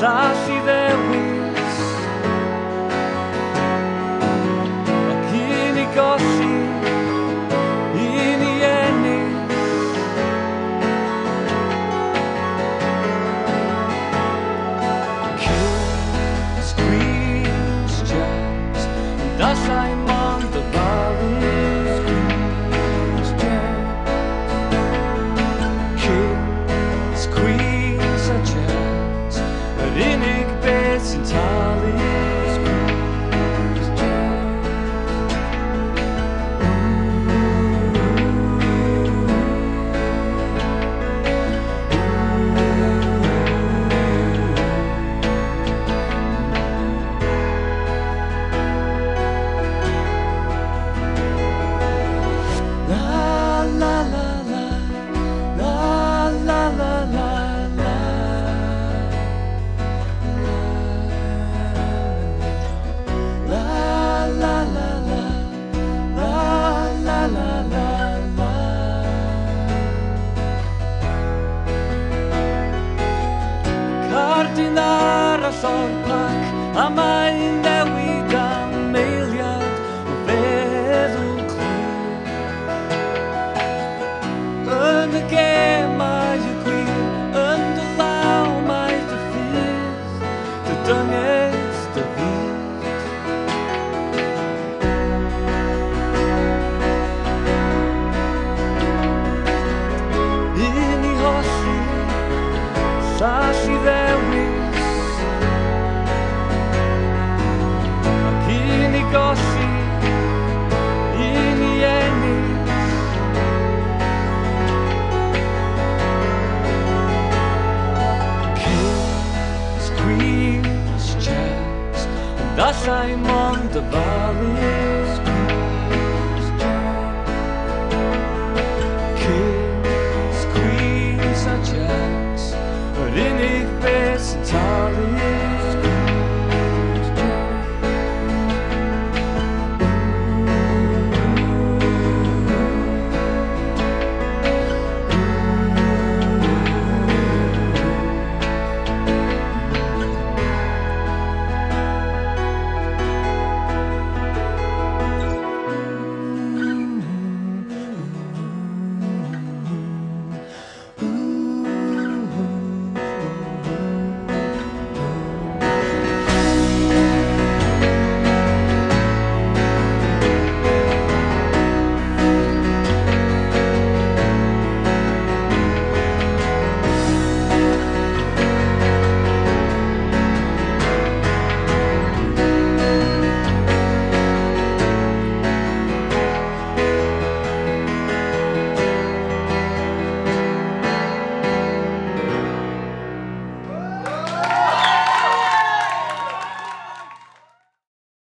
Sashi dewis Akini koshi Ini eni Kids, screams, jazz Das einmal der Wahres Screams, jazz Kids, screams, jazz Innig bes in tali Screams, jazz La la la la La la la la la La la la la La la la la la Cardinal a sorpak a mein newid am meiliad o feddwl clir Yn y gem mae y gwir yn dy law mae dy ffydd dy dynges dy fyd Un i holli llall i ddewis ac un i golli un i ennill Kids, screams, jazz ond allai mond y falu